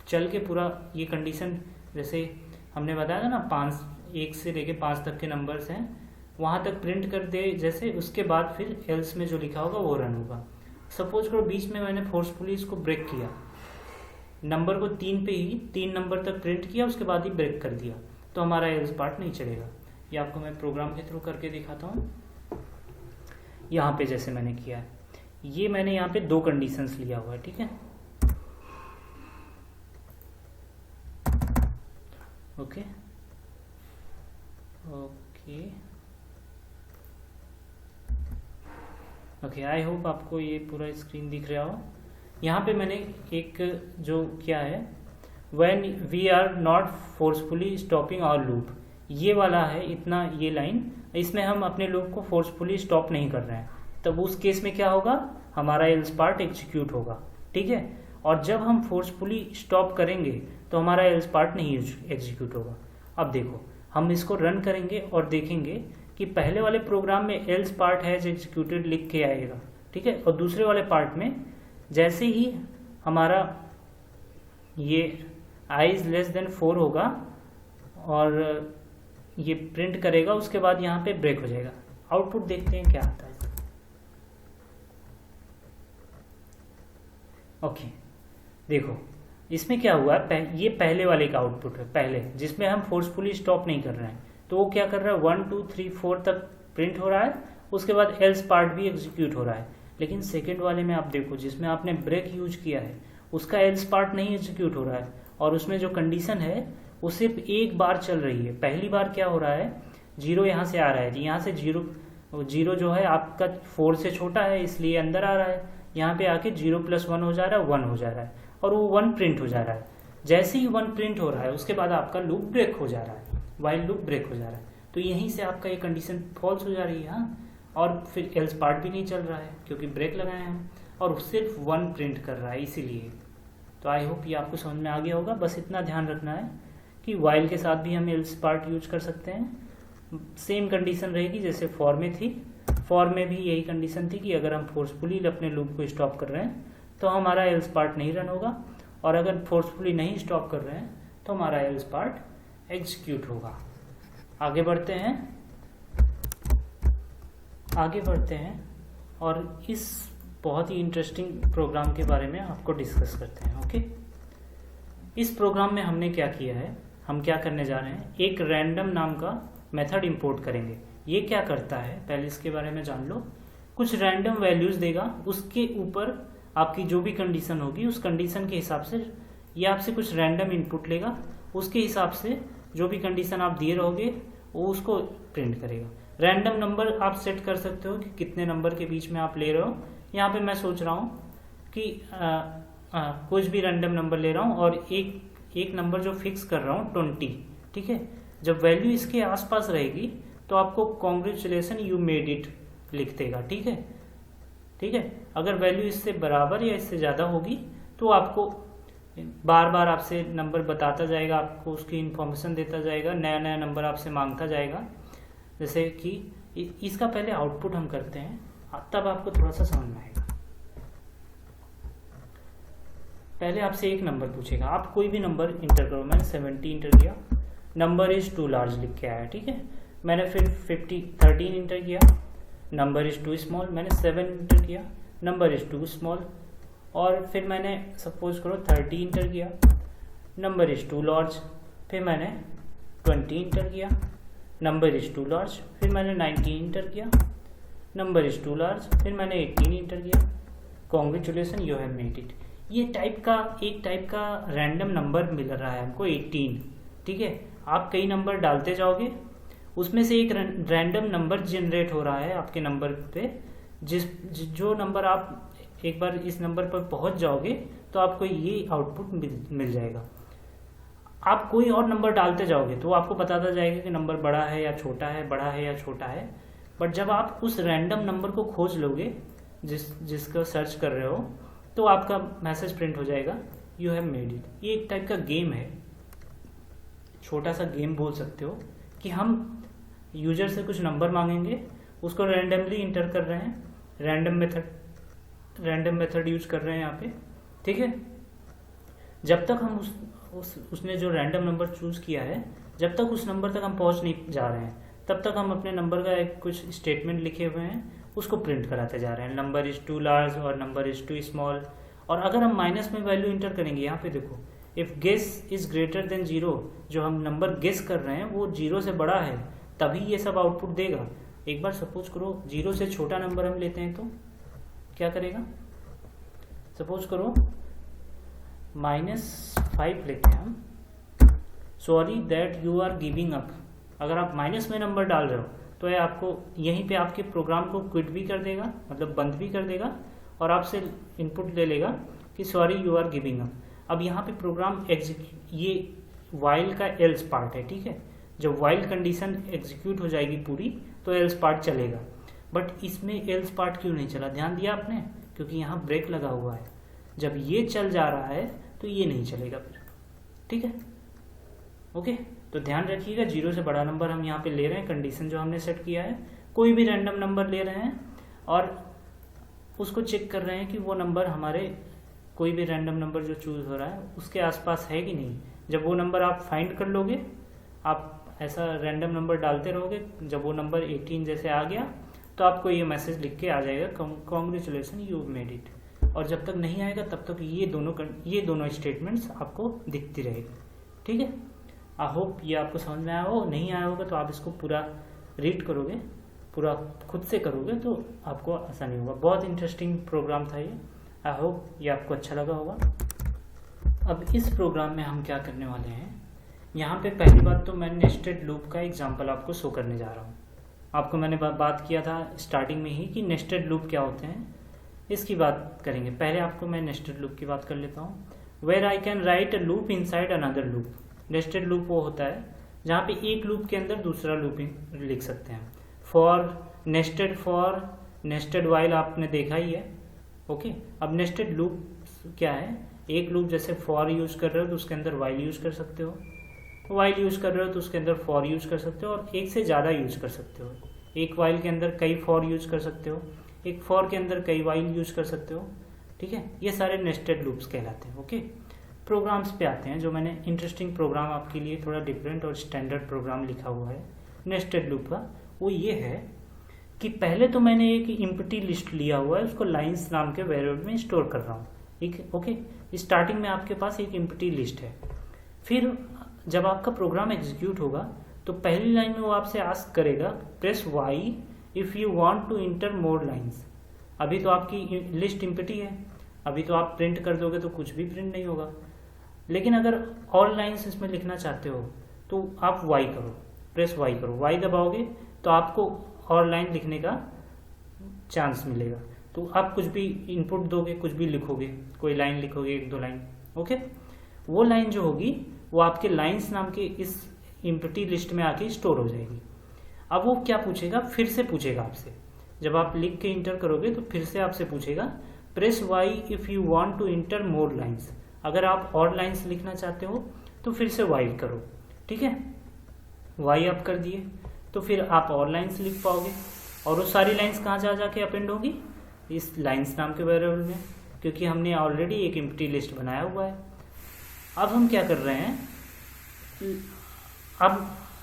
Speaker 1: चल के पूरा ये कंडीशन, जैसे हमने बताया था ना 1 से लेके 5 तक के नंबर्स हैं, वहाँ तक प्रिंट कर दे जैसे, उसके बाद फिर एल्स में जो लिखा होगा वो रन होगा। सपोज करो बीच में मैंने फोर्सफुली इसको ब्रेक किया, नंबर को 3 पे ही 3 नंबर तक प्रिंट किया, उसके बाद ही ब्रेक कर दिया, तो हमारा एल्स पार्ट नहीं चलेगा। ये आपको मैं प्रोग्राम के थ्रू करके दिखाता हूँ। यहाँ पे जैसे मैंने किया है, ये मैंने यहाँ पे 2 कंडीशंस लिया हुआ है, ठीक है, okay okay okay, I hope आपको ये पूरा स्क्रीन दिख रहा हो। यहाँ पे मैंने एक जो क्या है, when we are not forcefully stopping our loop, ये वाला है इतना, ये लाइन, इसमें हम अपने लूप को फोर्सफुली स्टॉप नहीं कर रहे हैं, तब उस केस में क्या होगा, हमारा एल्स पार्ट एग्जीक्यूट होगा, ठीक है। और जब हम फोर्सफुली स्टॉप करेंगे तो हमारा एल्स पार्ट नहीं एग्जीक्यूट होगा। अब देखो, हम इसको रन करेंगे और देखेंगे कि पहले वाले प्रोग्राम में एल्स पार्ट हैज एग्जीक्यूटेड लिख के आएगा, ठीक है, और दूसरे वाले पार्ट में जैसे ही हमारा ये i इज लेस देन 4 होगा और ये प्रिंट करेगा, उसके बाद यहाँ पे ब्रेक हो जाएगा। आउटपुट देखते हैं क्या आता है। ओके, देखो इसमें क्या हुआ है, ये पहले वाले का आउटपुट है, पहले जिसमें हम फोर्सफुली स्टॉप नहीं कर रहे हैं, तो वो क्या कर रहा है, 1 2 3 4 तक प्रिंट हो रहा है, उसके बाद एल्स पार्ट भी एग्जीक्यूट हो रहा है। लेकिन सेकेंड वाले में आप देखो, जिसमें आपने ब्रेक यूज किया है, उसका एल्स पार्ट नहीं एग्जीक्यूट हो रहा है, और उसमें जो कंडीशन है वो सिर्फ एक बार चल रही है। पहली बार क्या हो रहा है, 0 यहाँ से आ रहा है, यहाँ से 0 जो है आपका 4 से छोटा है, इसलिए अंदर आ रहा है, यहाँ पे आके 0 + 1 हो जा रहा है, 1 हो जा रहा है, और वो 1 प्रिंट हो जा रहा है। जैसे ही 1 प्रिंट हो रहा है, उसके बाद आपका लूप ब्रेक हो जा रहा है, वाइल लूप ब्रेक हो जा रहा है, तो यहीं से आपका ये कंडीशन फॉल्स हो जा रही है, हाँ, और फिर एल्स पार्ट भी नहीं चल रहा है क्योंकि ब्रेक लगाए हैं हम, और सिर्फ 1 प्रिंट कर रहा है इसीलिए। तो आई होप ये आपको समझ में आ गया होगा। बस इतना ध्यान रखना है कि वाइल के साथ भी हम एल्स पार्ट यूज कर सकते हैं। सेम कंडीशन रहेगी जैसे फॉर में थी, फॉर में भी यही कंडीशन थी कि अगर हम फोर्सफुली अपने लूप को स्टॉप कर रहे हैं तो हमारा एल्स पार्ट नहीं रन होगा, और अगर फोर्सफुली नहीं स्टॉप कर रहे हैं तो हमारा एल्स पार्ट एग्जीक्यूट होगा। आगे बढ़ते हैं और इस बहुत ही इंटरेस्टिंग प्रोग्राम के बारे में आपको डिस्कस करते हैं। ओके, इस प्रोग्राम में हमने क्या किया है, हम क्या करने जा रहे हैं, एक रैंडम नाम का मेथड इंपोर्ट करेंगे। ये क्या करता है, पहले इसके बारे में जान लो। कुछ रैंडम वैल्यूज देगा, उसके ऊपर आपकी जो भी कंडीशन होगी उस कंडीशन के हिसाब से ये आपसे कुछ रैंडम इनपुट लेगा, उसके हिसाब से जो भी कंडीशन आप दिए रहोगे वो उसको प्रिंट करेगा। रैंडम नंबर आप सेट कर सकते हो कि कितने नंबर के बीच में आप ले रहे हो। यहाँ पे मैं सोच रहा हूँ कि कुछ भी रैंडम नंबर ले रहा हूँ और एक नंबर जो फिक्स कर रहा हूँ 20, ठीक है। जब वैल्यू इसके आसपास रहेगी तो आपको कॉन्ग्रेचुलेसन यू मेड इट लिख देगा, ठीक है। अगर वैल्यू इससे बराबर या इससे ज़्यादा होगी तो आपको बार बार आपसे नंबर बताता जाएगा, आपको उसकी इन्फॉर्मेशन देता जाएगा, नया नया नंबर आपसे मांगता जाएगा। जैसे कि इसका पहले आउटपुट हम करते हैं, तब आपको थोड़ा सा समझ में आएगा। पहले आपसे एक नंबर पूछेगा, आप कोई भी नंबर इंटर करो। मैंने 70 इंटर किया, नंबर इज टू लार्ज लिख के आया, ठीक है। मैंने फिर 13 इंटर किया, नंबर इज टू स्मॉल। मैंने 7 इंटर किया, नंबर इज टू स्मॉल। और फिर मैंने सपोज करो 30 इंटर किया, नंबर इज टू लार्ज। फिर मैंने 20 इंटर किया, नंबर इज टू लार्ज। फिर मैंने 19 इंटर किया, नंबर इज टू लार्ज। फिर मैंने 18 इंटर किया, congratulation you have made it. ये एक टाइप का रैंडम नंबर मिल रहा है हमको 18, ठीक है। आप कई नंबर डालते जाओगे, उसमें से एक रैंडम नंबर जनरेट हो रहा है आपके नंबर पे। जो नंबर आप एक बार इस नंबर पर पहुंच जाओगे तो आपको ये आउटपुट मिल जाएगा। आप कोई और नंबर डालते जाओगे तो आपको बताता जाएगा कि नंबर बड़ा है या छोटा है, बड़ा है या छोटा है। बट जब आप उस रैंडम नंबर को खोज लोगे जिसका सर्च कर रहे हो, तो आपका मैसेज प्रिंट हो जाएगा यू हैव मेड इट। ये एक टाइप का गेम है, छोटा सा गेम बोल सकते हो, कि हम यूजर से कुछ नंबर मांगेंगे, उसको रैंडमली इंटर कर रहे हैं, रैंडम मेथड यूज कर रहे हैं यहाँ पे, ठीक है। जब तक हम उसने जो रैंडम नंबर चूज किया है, जब तक उस नंबर तक हम पहुंच नहीं जा रहे हैं, तब तक हम अपने नंबर का एक कुछ स्टेटमेंट लिखे हुए हैं उसको प्रिंट कराते जा रहे हैं, नंबर इज टू लार्ज और नंबर इज टू स्मॉल। और अगर हम माइनस में वैल्यू इंटर करेंगे, यहाँ पे देखो if guess is greater than 0, जो हम नंबर गेस कर रहे हैं वो 0 से बड़ा है, तभी ये सब आउटपुट देगा। एक बार सपोज करो 0 से छोटा नंबर हम लेते हैं तो क्या करेगा, सपोज करो -5 लेते हैं हम, sorry that you are giving up. अगर आप माइनस में नंबर डाल रहे हो तो ये आपको यहीं पे आपके प्रोग्राम को क्विट भी कर देगा, मतलब बंद भी कर देगा, और आपसे इनपुट ले लेगा कि sorry you are giving up. अब यहाँ पे प्रोग्राम ये वाइल का एल्स पार्ट है, ठीक है। जब वाइल कंडीशन एग्जीक्यूट हो जाएगी पूरी तो एल्स पार्ट चलेगा, बट इसमें एल्स पार्ट क्यों नहीं चला, ध्यान दिया आपने, क्योंकि यहाँ ब्रेक लगा हुआ है। जब ये चल जा रहा है तो ये नहीं चलेगा फिर, ठीक है, ओके। तो ध्यान रखिएगा 0 से बड़ा नंबर हम यहाँ पे ले रहे हैं, कंडीशन जो हमने सेट किया है, कोई भी रैंडम नंबर ले रहे हैं और उसको चेक कर रहे हैं कि वो नंबर हमारे, कोई भी रैंडम नंबर जो चूज हो रहा है उसके आसपास है कि नहीं। जब वो नंबर आप फाइंड कर लोगे, आप ऐसा रैंडम नंबर डालते रहोगे, जब वो नंबर 18 जैसे आ गया तो आपको ये मैसेज लिख के आ जाएगा कॉन्ग्रेचुलेसन यू मेड इट। और जब तक नहीं आएगा तब तक ये दोनों स्टेटमेंट्स आपको दिखती रहेगी, ठीक है। आई होप ये आपको समझ में आया हो, नहीं आया होगा तो आप इसको पूरा रीड करोगे, पूरा खुद से करोगे तो आपको आसानी होगा। बहुत इंटरेस्टिंग प्रोग्राम था ये, आई होप ये आपको अच्छा लगा होगा। अब इस प्रोग्राम में हम क्या करने वाले हैं, यहाँ पे पहली बात तो मैं नेस्टेड लूप का एग्जांपल आपको शो करने जा रहा हूँ। आपको मैंने बात किया था स्टार्टिंग में ही कि नेस्टेड लूप क्या होते हैं, इसकी बात करेंगे। पहले आपको मैं नेस्टेड लूप की बात कर लेता हूँ। Where I can write a loop inside another loop. Nested loop वो होता है जहाँ पे एक लूप के अंदर दूसरा लूप लिख सकते हैं। फॉर, नेस्टेड वाइल आपने देखा ही है, ओके। अब नेस्टेड लूप क्या है, एक लूप जैसे फॉर यूज कर रहे हो तो उसके अंदर वाइल यूज कर सकते हो, वाइल यूज कर रहे हो तो उसके अंदर फॉर यूज कर सकते हो, और एक से ज़्यादा यूज कर सकते हो। एक वाइल के अंदर कई फॉर यूज कर सकते हो, एक फॉर के अंदर कई वाइल यूज कर सकते हो, ठीक है। ये सारे नेस्टेड लूप्स कहलाते हैं, ओके। प्रोग्राम्स पे आते हैं, जो मैंने इंटरेस्टिंग प्रोग्राम आपके लिए थोड़ा डिफरेंट और स्टैंडर्ड प्रोग्राम लिखा हुआ है नेस्टेड लूप का, वो ये है कि पहले तो मैंने एक एम्प्टी लिस्ट लिया हुआ है, उसको लाइन्स नाम के वेरिएबल में स्टोर कर रहा हूँ, ठीक है, ओके। स्टार्टिंग में आपके पास एक एम्प्टी लिस्ट है, फिर जब आपका प्रोग्राम एग्जीक्यूट होगा तो पहली लाइन में वो आपसे आस्क करेगा press Y if you want to enter more lines. अभी तो आपकी लिस्ट एम्प्टी है, अभी तो आप प्रिंट कर दोगे तो कुछ भी प्रिंट नहीं होगा, लेकिन अगर और लाइन्स इसमें लिखना चाहते हो तो आप वाई करो, प्रेस वाई करो, वाई दबाओगे तो आपको और लाइन लिखने का चांस मिलेगा। तो आप कुछ भी इनपुट दोगे, कुछ भी लिखोगे, कोई लाइन लिखोगे, 1-2 लाइन, ओके। वो लाइन जो होगी वो आपके लाइन्स नाम के इस एम्प्टी लिस्ट में आके स्टोर हो जाएगी। अब वो क्या पूछेगा, फिर से पूछेगा आपसे, जब आप लिख के इंटर करोगे तो फिर से आपसे पूछेगा press Y if you want to enter more lines. अगर आप और लाइन्स लिखना चाहते हो तो फिर से वाई करो, ठीक है। वाई आप कर दिए तो फिर आप और लाइन्स लिख पाओगे, और वो सारी लाइन्स कहाँ जा जाके अपेंड होगी, इस लाइन्स नाम के वेरिएबल में, क्योंकि हमने ऑलरेडी एक एम्प्टी लिस्ट बनाया हुआ है। अब हम क्या कर रहे हैं,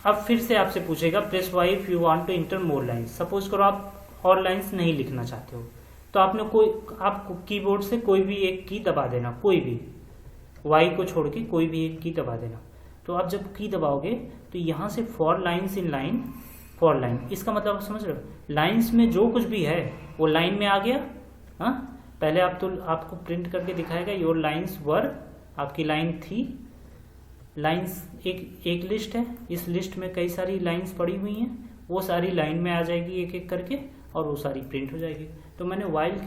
Speaker 1: अब फिर से आपसे पूछेगा press Y if you want to enter more lines. Suppose करो आप और लाइन्स नहीं लिखना चाहते हो तो आप कीबोर्ड से कोई भी एक की दबा देना, कोई भी, वाई को छोड़ के कोई भी एक की दबा देना। तो आप जब की दबाओगे तो यहाँ से for lines in line, for line, इसका मतलब आप समझ रहे हो, लाइन्स में जो कुछ भी है वो लाइन में आ गया। हाँ, पहले आपको प्रिंट करके दिखाएगा योर लाइन्स वर, आपकी लाइन थी, लाइन्स एक लिस्ट है, इस लिस्ट में कई सारी लाइन्स पड़ी हुई हैं, वो सारी लाइन में आ जाएगी एक एक करके और वो सारी प्रिंट हो जाएगी। तो मैंने वाइल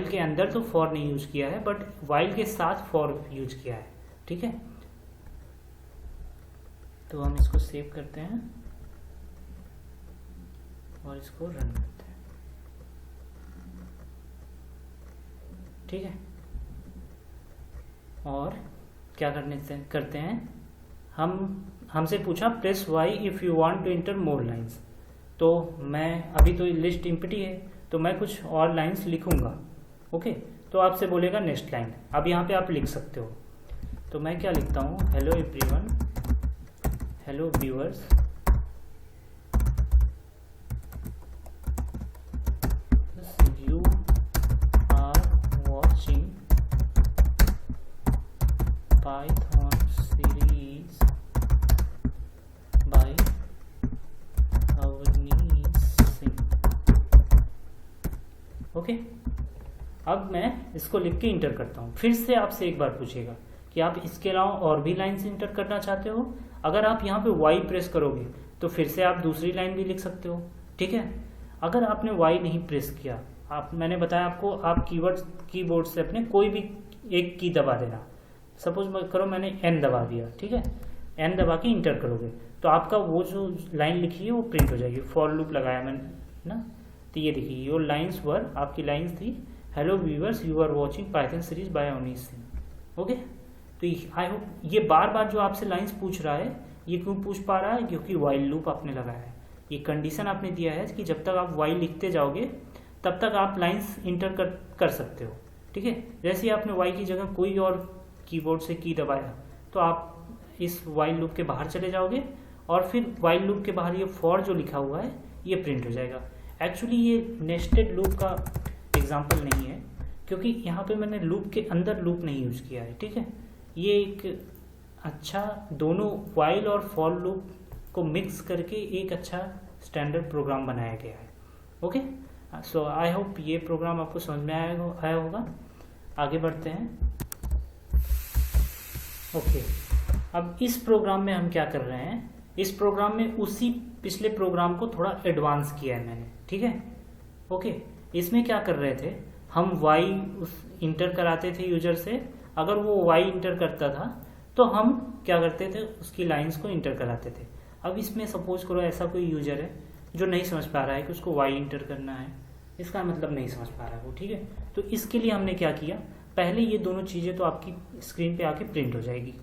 Speaker 1: के अंदर तो फॉर नहीं यूज किया है, बट वाइल के साथ फॉर यूज किया है, ठीक है। तो हम इसको सेव करते हैं और इसको रन करते हैं, ठीक है। और क्या करते हैं, हमसे पूछा press Y if you want to enter more lines, तो मैं अभी तो लिस्ट एम्प्टी है, तो मैं कुछ और लाइंस लिखूंगा। ओके, तो आपसे बोलेगा नेक्स्ट लाइन। अब यहाँ पे आप लिख सकते हो, तो मैं क्या लिखता हूँ, hello everyone, hello viewers, you are watching Python series by Avneesh Singh. Okay, अब मैं इसको लिख के इंटर करता हूँ। फिर से आपसे एक बार पूछेगा कि आप इसके अलावा और भी लाइन्स इंटर करना चाहते हो। अगर आप यहाँ पे Y प्रेस करोगे तो फिर से आप दूसरी लाइन भी लिख सकते हो, ठीक है। अगर आपने Y नहीं प्रेस किया, मैंने बताया आपको, आप कीबोर्ड से अपने कोई भी एक की दबा देना। सपोज करो मैंने N दबा दिया, ठीक है, N दबा के इंटर करोगे तो आपका वो जो लाइन लिखी है वो प्रिंट हो जाएगी। फॉर लूप लगाया मैंने ना, तो ये देखिए योर लाइन्स वर, आपकी लाइन्स थी, hello viewers you are watching Python series by Avneesh Singh. Okay, तो आई होप ये बार बार जो आपसे लाइंस पूछ रहा है, ये क्यों पूछ पा रहा है, क्योंकि वाइल लूप आपने लगाया है। ये कंडीशन आपने दिया है कि जब तक आप वाइल लिखते जाओगे तब तक आप लाइंस इंटर कर सकते हो, ठीक है। जैसे ही आपने वाई की जगह कोई और कीबोर्ड से की दबाया तो आप इस वाइल लूप के बाहर चले जाओगे और फिर वाइल लूप के बाहर ये फॉर जो लिखा हुआ है ये प्रिंट हो जाएगा। एक्चुअली ये नेस्टेड लूप का एग्जाम्पल नहीं है, क्योंकि यहाँ पे मैंने लूप के अंदर लूप नहीं यूज किया है, ठीक है। ये एक अच्छा दोनों वाइल और फॉर लूप को मिक्स करके एक अच्छा स्टैंडर्ड प्रोग्राम बनाया गया है। ओके, सो आई होप ये प्रोग्राम आपको समझ में आया होगा। आगे बढ़ते हैं। ओके, अब इस प्रोग्राम में हम क्या कर रहे हैं, इस प्रोग्राम में उसी पिछले प्रोग्राम को थोड़ा एडवांस किया है मैंने, ठीक है। ओके, इसमें क्या कर रहे थे हम वाई इंटर कराते थे यूजर से। अगर वो वाई इंटर करता था तो हम क्या करते थे, उसकी लाइंस को इंटर कराते थे। अब इसमें सपोज करो ऐसा कोई यूजर है जो नहीं समझ पा रहा है कि उसको वाई इंटर करना है, इसका मतलब नहीं समझ पा रहा है वो, ठीक है। तो इसके लिए हमने क्या किया, पहले ये दोनों चीज़ें तो आपकी स्क्रीन पे आके प्रिंट हो जाएगी।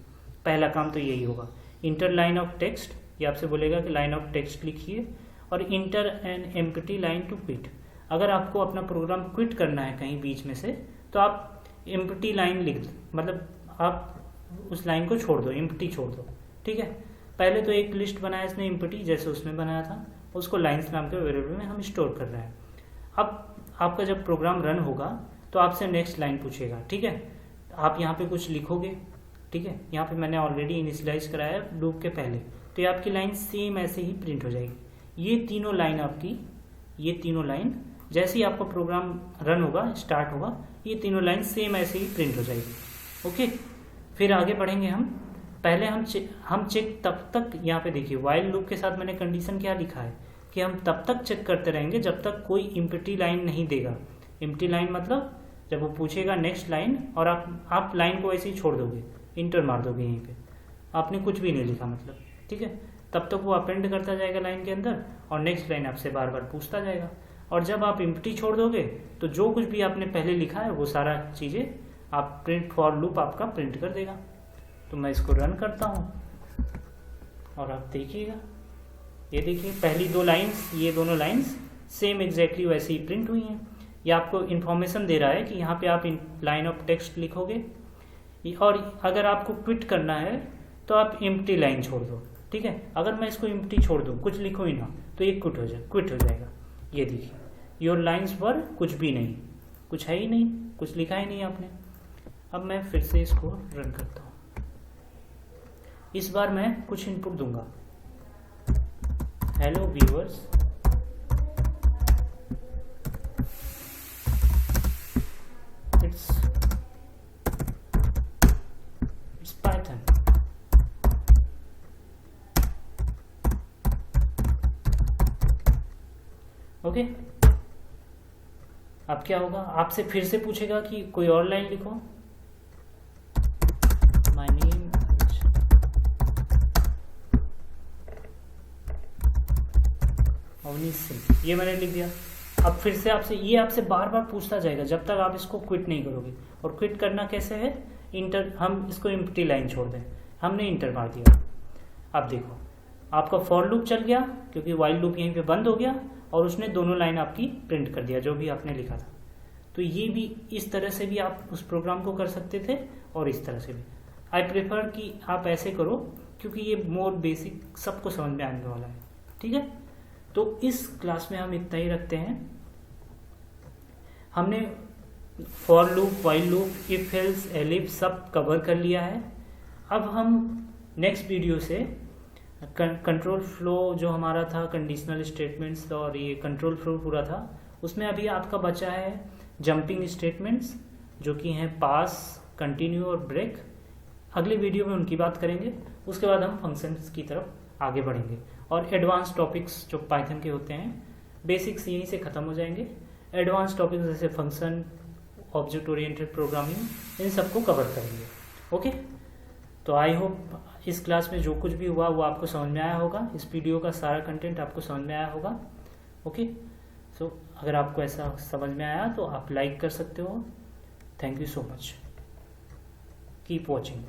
Speaker 1: पहला काम तो यही होगा, इंटर लाइन ऑफ टेक्स्ट, ये आपसे बोलेगा कि लाइन ऑफ टेक्स्ट लिखिए, और enter an empty line to quit. अगर आपको अपना प्रोग्राम क्विट करना है कहीं बीच में से तो आप एम्प्टी लाइन लिख दो, मतलब आप उस लाइन को छोड़ दो, एम्प्टी छोड़ दो, ठीक है। पहले तो एक लिस्ट बनाया इसने एम्प्टी, जैसे उसमें बनाया था, उसको लाइन्स नाम के वेरिएबल में हम स्टोर कर रहे हैं। अब आपका जब प्रोग्राम रन होगा तो आपसे नेक्स्ट लाइन पूछेगा, ठीक है। आप यहाँ पे कुछ लिखोगे, ठीक है। यहाँ पे मैंने ऑलरेडी इनिशियलाइज कराया है लूप के पहले, तो ये आपकी लाइन सेम ऐसे ही प्रिंट हो जाएगी। ये तीनों लाइन आपकी, ये तीनों लाइन जैसे ही आपका प्रोग्राम रन होगा, स्टार्ट होगा, ये तीनों लाइन सेम ऐसे ही प्रिंट हो जाएगी। ओके, फिर आगे बढ़ेंगे हम। पहले हम चेक तब तक, यहाँ पे देखिए वाइल लूप के साथ मैंने कंडीशन क्या लिखा है कि हम तब तक चेक करते रहेंगे जब तक कोई एम्प्टी लाइन नहीं देगा। एम्प्टी लाइन मतलब जब वो पूछेगा नेक्स्ट लाइन और आप लाइन को ऐसे ही छोड़ दोगे, इंटर मार दोगे यहीं पे, आपने कुछ भी नहीं लिखा मतलब, ठीक है। तब तक वो अपेंड करता जाएगा लाइन के अंदर और नेक्स्ट लाइन आपसे बार बार पूछता जाएगा। और जब आप एम्प्टी छोड़ दोगे तो जो कुछ भी आपने पहले लिखा है वो सारा चीज़ें आप प्रिंट फॉर लूप आपका प्रिंट कर देगा। तो मैं इसको रन करता हूँ और आप देखिएगा, ये देखिए पहली दो लाइंस, ये दोनों लाइंस सेम एग्जैक्टली वैसे ही प्रिंट हुई हैं। ये आपको इन्फॉर्मेशन दे रहा है कि यहाँ पे आप लाइन ऑफ टेक्स्ट लिखोगे, और अगर आपको क्विट करना है तो आप एम्प्टी लाइन छोड़ दो, ठीक है। अगर मैं इसको एम्प्टी छोड़ दूँ, कुछ लिखो ही ना, तो ये क्विट हो जाएगा। ये देखिए योर लाइन्स पर कुछ भी नहीं, कुछ है ही नहीं, कुछ लिखा ही नहीं आपने। अब मैं फिर से इसको रन करता हूँ। इस बार मैं कुछ इनपुट दूंगा, hello viewers, its python. Okay, अब क्या होगा, आपसे फिर से पूछेगा कि कोई और लाइन लिखो। माय नेम अवनीश सिंह, ये मैंने लिख दिया। अब फिर से आपसे बार बार पूछता जाएगा जब तक आप इसको क्विट नहीं करोगे। और क्विट करना कैसे है, इंटर, हम इसको एम्प्टी लाइन छोड़ दें, हमने इंटर मार दिया। अब देखो आपका फॉर लूप चल गया क्योंकि वाइल लूप यहीं पे बंद हो गया और उसने दोनों लाइन आपकी प्रिंट कर दिया जो भी आपने लिखा था। तो ये भी इस तरह से भी आप उस प्रोग्राम को कर सकते थे और इस तरह से भी। आई प्रेफर कि आप ऐसे करो क्योंकि ये मोर बेसिक सबको समझ में आने वाला है। ठीक है, तो इस क्लास में हम इतना ही रखते हैं। हमने for loop, while loop, if else, elif सब कवर कर लिया है। अब हम नेक्स्ट वीडियो से कंट्रोल फ्लो जो हमारा था, कंडीशनल स्टेटमेंट्स और ये कंट्रोल फ्लो पूरा था, उसमें अभी आपका बचा है जंपिंग स्टेटमेंट्स जो कि हैं पास, कंटिन्यू और ब्रेक। अगले वीडियो में उनकी बात करेंगे। उसके बाद हम फंक्शंस की तरफ आगे बढ़ेंगे और एडवांस टॉपिक्स जो पाइथन के होते हैं, बेसिक्स यहीं से ख़त्म हो जाएंगे। एडवांस टॉपिक्स जैसे फंक्शन, ऑब्जेक्ट ओरिएंटेड प्रोग्रामिंग, इन सबको कवर करेंगे। ओके, तो आई होप इस क्लास में जो कुछ भी हुआ वो आपको समझ में आया होगा। इस वीडियो का सारा कंटेंट आपको समझ में आया होगा। ओके, सो अगर आपको ऐसा समझ में आया तो आप लाइक कर सकते हो। Thank you so much, keep watching.